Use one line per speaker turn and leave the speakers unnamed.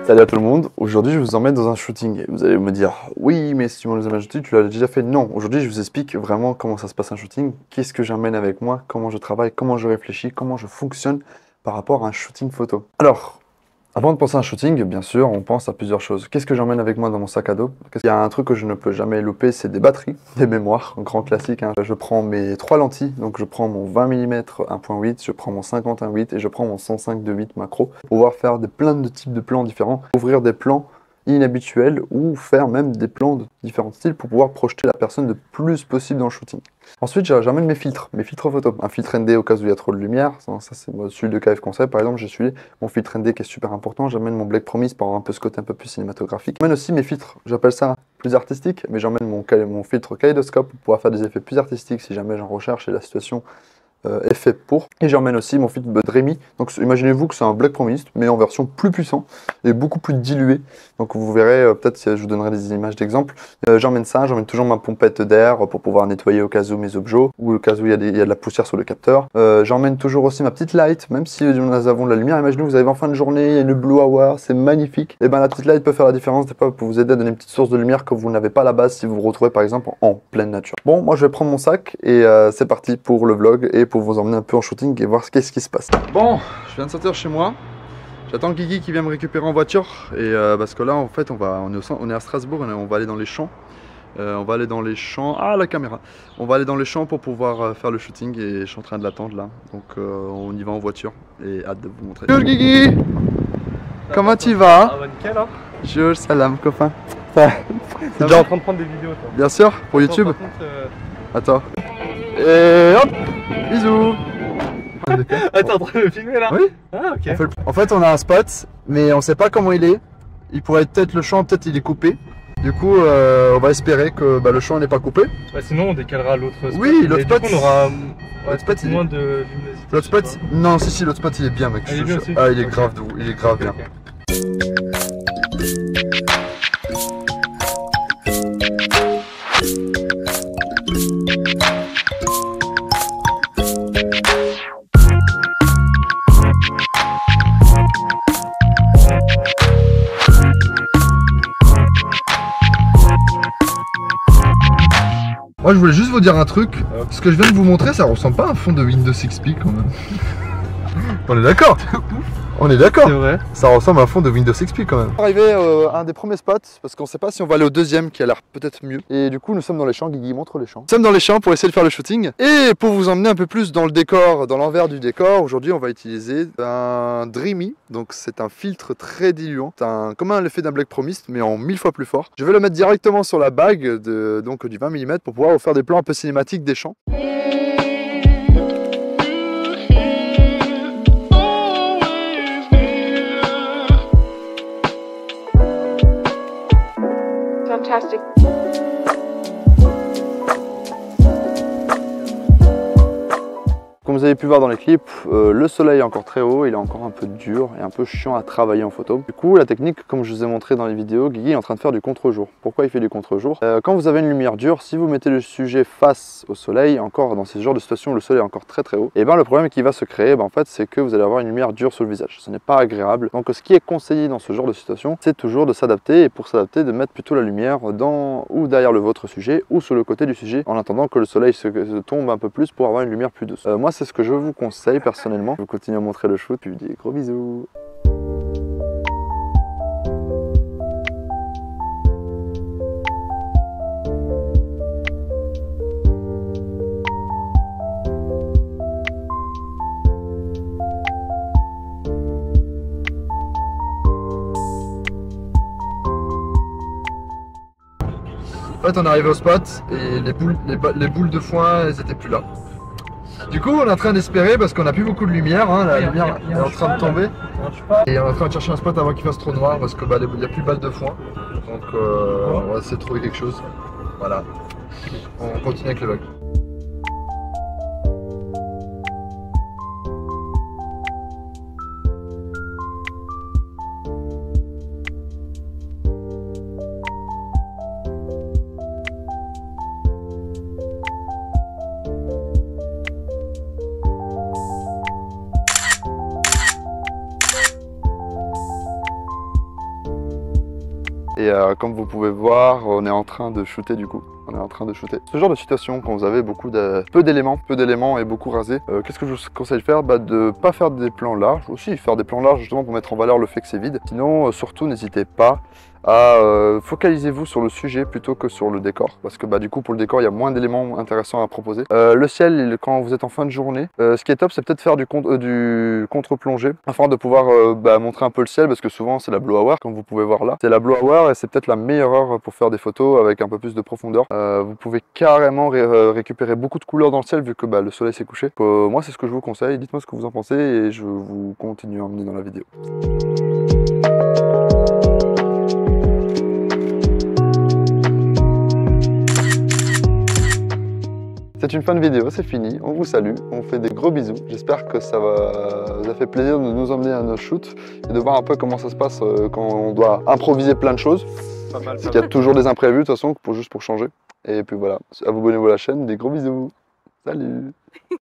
Salut à tout le monde, aujourd'hui je vous emmène dans un shooting et vous allez me dire oui mais si tu m'emmènes dans un shooting tu l'as déjà fait. Non, aujourd'hui je vous explique vraiment comment ça se passe un shooting, qu'est-ce que j'emmène avec moi, comment je travaille, comment je réfléchis, comment je fonctionne par rapport à un shooting photo. Alors, avant de penser à un shooting, bien sûr, on pense à plusieurs choses. Qu'est-ce que j'emmène avec moi dans mon sac à dos? Il y a un truc que je ne peux jamais louper, c'est des batteries, des mémoires, un grand classique. Hein. Je prends mes 3 lentilles, donc je prends mon 20 mm 1.8, je prends mon 50 1.8 et je prends mon 105 2.8 macro pour pouvoir faire plein de types de plans différents, ouvrir des plans inhabituels ou faire même des plans de différents styles pour pouvoir projeter la personne le plus possible dans le shooting. Ensuite, j'emmène mes filtres photo. Un filtre ND au cas où il y a trop de lumière. Ça c'est celui de KF Concept par exemple. J'ai celui mon filtre ND qui est super important. J'emmène mon Black Promise pour avoir un peu ce côté un peu plus cinématographique. J'emmène aussi mes filtres. J'appelle ça plus artistique, mais j'emmène mon filtre Kaleidoscope pour pouvoir faire des effets plus artistiques si jamais j'en recherche et la situation est fait pour. Et j'emmène aussi mon filtre Dreamy. Donc imaginez-vous que c'est un Black Promise mais en version plus puissant et beaucoup plus dilué. Donc vous verrez, peut-être si je vous donnerai des images d'exemple. J'emmène ça, j'emmène toujours ma pompette d'air pour pouvoir nettoyer au cas où mes objets ou au cas où il y a de la poussière sur le capteur. J'emmène toujours aussi ma petite light, même si nous avons de la lumière. Imaginez vous arrivez en fin de journée, il y a une blue hour, c'est magnifique. Et ben la petite light peut faire la différence des fois pour vous aider à donner une petite source de lumière que vous n'avez pas à la base si vous vous retrouvez par exemple en pleine nature. Bon, moi je vais prendre mon sac et c'est parti pour le vlog et pour vous emmener un peu en shooting et voir qu'est-ce qui se passe. Bon, je viens de sortir chez moi. J'attends Guigui qui vient me récupérer en voiture et parce que là en fait on est à Strasbourg et on va aller dans les champs. On va aller dans les champs. Ah la caméra. On va aller dans les champs pour pouvoir faire le shooting et je suis en train de l'attendre là. Donc on y va en voiture et hâte de vous montrer. Bonjour Guigui. Comment tu vas?
Ah bah nickel hein.
Bonjour, salam copain.
T'es déjà en train de prendre des vidéos toi?
Bien sûr, pour YouTube.
Par contre,
Attends. Et hop. Bisous.
Ah t'es en train de me filmer là?
Oui.
Ah ok.
En fait on a un spot mais on sait pas comment il est. Il pourrait être peut-être le champ, peut-être il est coupé. Du coup on va espérer que le champ n'est pas coupé.
Bah, sinon on décalera l'autre spot.
Oui, l'autre spot.
On aura
l'autre spot,
moins de luminosité.
L'autre spot. Non si l'autre spot il est bien mec.
Ah, il est bien aussi.
Ah il est grave doux, il est grave bien. Moi je voulais juste vous dire un truc, ce que je viens de vous montrer ça ressemble pas à un fond de Windows XP quand même. On est d'accord? On est d'accord.
C'est vrai.
Ça ressemble à un fond de Windows XP quand même. On est arrivé à un des premiers spots parce qu'on sait pas si on va aller au deuxième qui a l'air peut-être mieux. Et du coup nous sommes dans les champs, Guigui montre les champs. Nous sommes dans les champs pour essayer de faire le shooting. Et pour vous emmener un peu plus dans le décor, dans l'envers du décor, aujourd'hui on va utiliser un Dreamy. Donc c'est un filtre très diluant. C'est comme l'effet d'un Black Promise mais en 1000 fois plus fort. Je vais le mettre directement sur la bague donc du 20 mm pour pouvoir vous faire des plans un peu cinématiques des champs.
Fantastic.
Comme vous avez pu voir dans les clips, le soleil est encore très haut, il est encore un peu dur et un peu chiant à travailler en photo. Du coup, la technique, comme je vous ai montré dans les vidéos, Guigui est en train de faire du contre-jour. Pourquoi il fait du contre-jour? Quand vous avez une lumière dure, si vous mettez le sujet face au soleil, encore dans ce genre de situation où le soleil est encore très haut, et bien le problème qui va se créer, en fait, c'est que vous allez avoir une lumière dure sur le visage. Ce n'est pas agréable. Donc ce qui est conseillé dans ce genre de situation, c'est toujours de s'adapter et pour s'adapter, de mettre plutôt la lumière dans ou derrière votre sujet ou sur le côté du sujet en attendant que le soleil se tombe un peu plus pour avoir une lumière plus douce. Moi, c'est ce que je vous conseille personnellement. Je vous continue à montrer le shoot, puis je vous dis gros bisous. En fait on est arrivé au spot et les boules de foin elles étaient plus là. Du coup on est en train d'espérer parce qu'on n'a plus beaucoup de lumière, hein, la lumière est en train de tomber. Et on est en train de chercher un spot avant qu'il fasse trop noir parce que il n'y a plus de balles de foin. Donc on va essayer de trouver quelque chose. Voilà. On continue avec le vlog. Et comme vous pouvez voir, on est en train de shooter du coup. On est en train de shooter. Ce genre de situation, quand vous avez peu d'éléments et beaucoup rasé, qu'est-ce que je vous conseille de faire? De pas faire des plans larges, aussi faire des plans larges justement pour mettre en valeur le fait que c'est vide. Sinon, surtout, n'hésitez pas à focalisez-vous sur le sujet plutôt que sur le décor, parce que du coup pour le décor il y a moins d'éléments intéressants à proposer. Le ciel, quand vous êtes en fin de journée, ce qui est top c'est peut-être faire du contre-plongée afin de pouvoir montrer un peu le ciel, parce que souvent c'est la blow hour, comme vous pouvez voir là, c'est la blow hour et c'est peut-être la meilleure heure pour faire des photos avec un peu plus de profondeur. Vous pouvez carrément récupérer beaucoup de couleurs dans le ciel vu que le soleil s'est couché. Moi c'est ce que je vous conseille, dites-moi ce que vous en pensez et je vous continue à emmener dans la vidéo. C'est une fin de vidéo, c'est fini, on vous salue, on vous fait des gros bisous. J'espère que ça vous a fait plaisir de nous emmener à nos shoots et de voir un peu comment ça se passe quand on doit improviser plein de choses. Parce qu'il y a toujours des imprévus de toute façon, juste pour changer. Et puis voilà, abonnez-vous à la chaîne, des gros bisous. Salut!